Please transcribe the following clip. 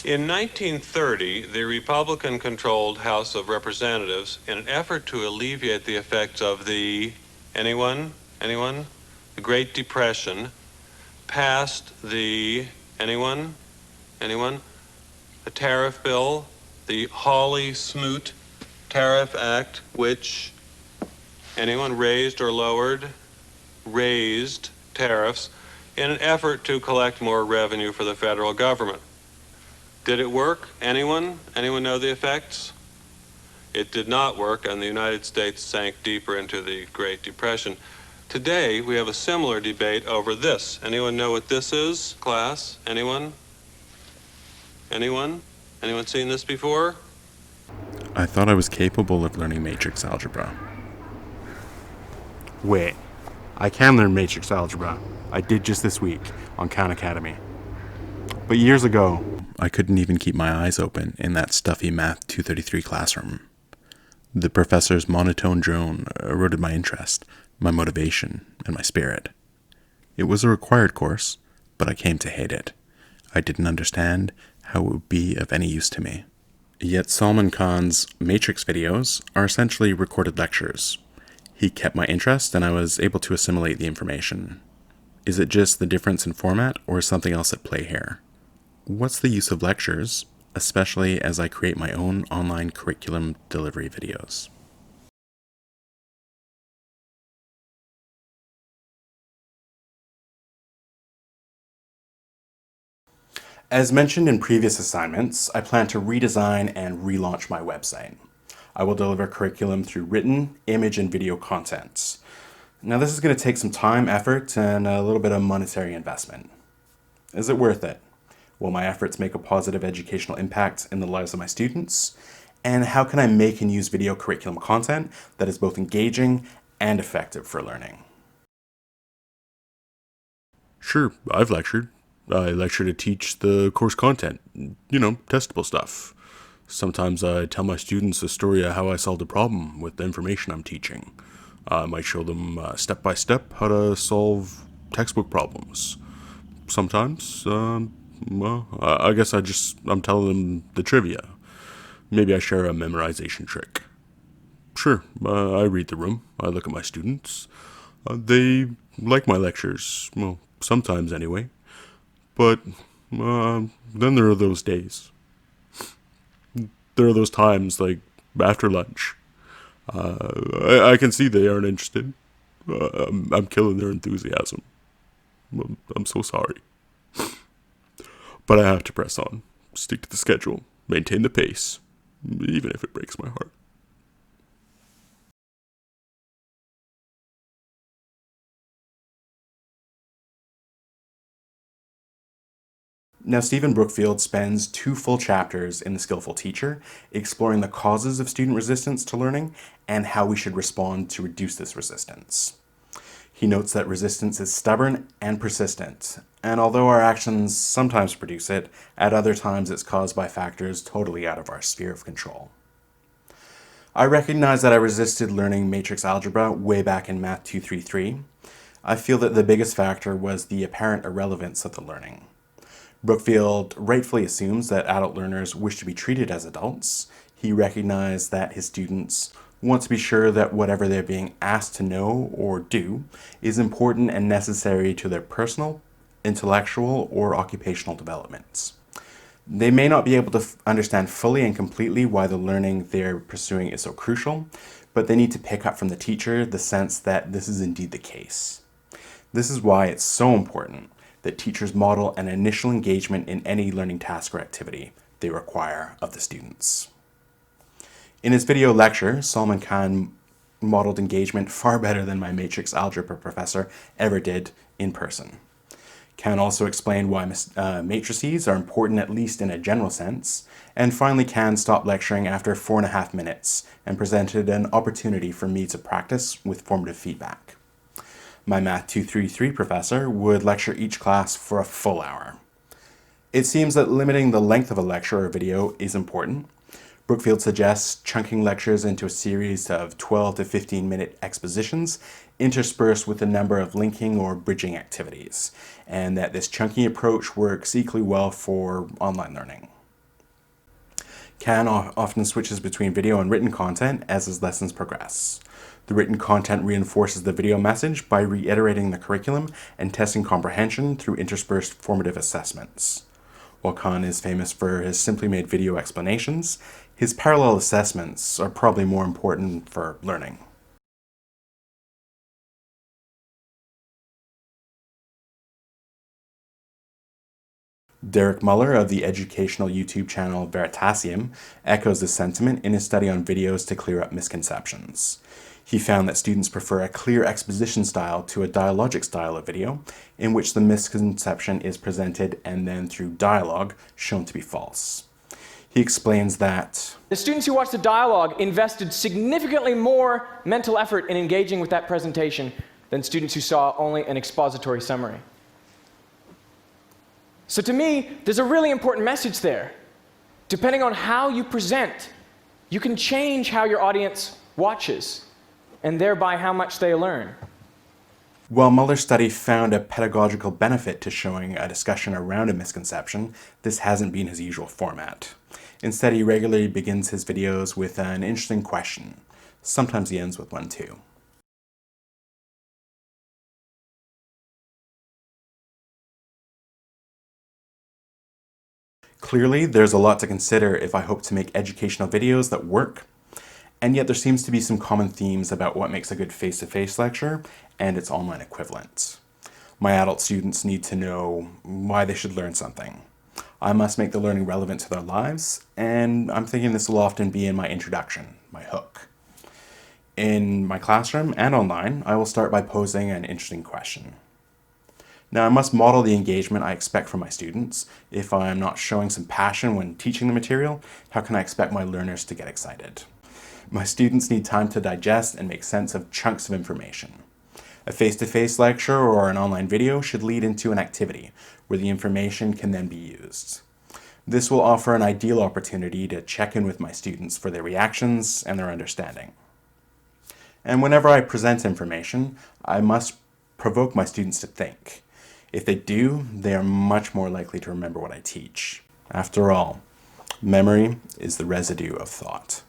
In 1930, the Republican-controlled House of Representatives, in an effort to alleviate the effects of the, anyone? The Great Depression, passed the, anyone? The tariff bill, the Hawley-Smoot Tariff Act, which, anyone, raised or lowered? Raised tariffs in an effort to collect more revenue for the federal government. Did it work? Anyone know the effects? It did not work, and the United States sank deeper into the Great Depression. Today, we have a similar debate over this. Anyone know what this is, class? Anyone? Anyone seen this before? I thought I was capable of learning matrix algebra. Wait, I can learn matrix algebra. I did just this week on Khan Academy. But years ago, I couldn't even keep my eyes open in that stuffy Math 233 classroom. The professor's monotone drone eroded my interest, my motivation, and my spirit. It was a required course, but I came to hate it. I didn't understand how it would be of any use to me. Yet Salman Khan's Matrix videos are essentially recorded lectures. He kept my interest, and I was able to assimilate the information. Is it just the difference in format, or is something else at play here? What's the use of lectures, especially as I create my own online curriculum delivery videos? as mentioned in previous assignments, I plan to redesign and relaunch my website. I will deliver curriculum through written, image, and video content. Now, this is going to take some time, effort, and a little bit of monetary investment. Is it worth it? Will my efforts make a positive educational impact in the lives of my students? And how can I make and use video curriculum content that is both engaging and effective for learning? Sure, I've lectured. I lecture to teach the course content, testable stuff. Sometimes I tell my students a story of how I solved a problem with the information I'm teaching. I might show them step by step how to solve textbook problems. Sometimes, I guess I'm telling them the trivia. Maybe I share a memorization trick. Sure, I read the room. I look at my students. They like my lectures, well, sometimes anyway. But then there are those days. There are those times, like after lunch. I can see they aren't interested. I'm killing their enthusiasm. I'm so sorry. But I have to press on, stick to the schedule, maintain the pace, even if it breaks my heart. Now, Stephen Brookfield spends 2 full chapters in The Skillful Teacher exploring the causes of student resistance to learning and how we should respond to reduce this resistance. He notes that resistance is stubborn and persistent, and although our actions sometimes produce it, at other times it's caused by factors totally out of our sphere of control. I recognize that I resisted learning matrix algebra way back in Math 233. I feel that the biggest factor was the apparent irrelevance of the learning. Brookfield rightfully assumes that adult learners wish to be treated as adults. He recognized that his students want to be sure that whatever they're being asked to know or do is important and necessary to their personal, intellectual, or occupational developments. They may not be able to understand fully and completely why the learning they're pursuing is so crucial, but they need to pick up from the teacher the sense that this is indeed the case. This is why it's so important that teachers model an initial engagement in any learning task or activity they require of the students. In his video lecture, Salman Khan modeled engagement far better than my matrix algebra professor ever did in person. Khan also explained why matrices are important, at least in a general sense, and finally Khan stopped lecturing after 4.5 minutes and presented an opportunity for me to practice with formative feedback. My Math 233 professor would lecture each class for a full hour. It seems that limiting the length of a lecture or video is important. Brookfield suggests chunking lectures into a series of 12 to 15-minute expositions interspersed with a number of linking or bridging activities, and that this chunking approach works equally well for online learning. Can often switches between video and written content as his lessons progress. The written content reinforces the video message by reiterating the curriculum and testing comprehension through interspersed formative assessments. While Khan is famous for his simply made video explanations, his parallel assessments are probably more important for learning. Derek Muller of the educational YouTube channel Veritasium echoes this sentiment in his study on videos to clear up misconceptions. He found that students prefer a clear exposition style to a dialogic style of video, in which the misconception is presented and then through dialogue shown to be false. He explains that the students who watched the dialogue invested significantly more mental effort in engaging with that presentation than students who saw only an expository summary. So to me, there's a really important message there. Depending on how you present, you can change how your audience watches, and thereby how much they learn. While Muller's study found a pedagogical benefit to showing a discussion around a misconception, this hasn't been his usual format. Instead, he regularly begins his videos with an interesting question. Sometimes he ends with one too. Clearly, there's a lot to consider if I hope to make educational videos that work, and yet there seems to be some common themes about what makes a good face-to-face lecture and its online equivalent. My adult students need to know why they should learn something. I must make the learning relevant to their lives, and I'm thinking this will often be in my introduction, my hook. In my classroom and online, I will start by posing an interesting question. Now, I must model the engagement I expect from my students. If I am not showing some passion when teaching the material, how can I expect my learners to get excited? My students need time to digest and make sense of chunks of information. A face-to-face lecture or an online video should lead into an activity where the information can then be used. This will offer an ideal opportunity to check in with my students for their reactions and their understanding. And whenever I present information, I must provoke my students to think. If they do, they are much more likely to remember what I teach. After all, memory is the residue of thought.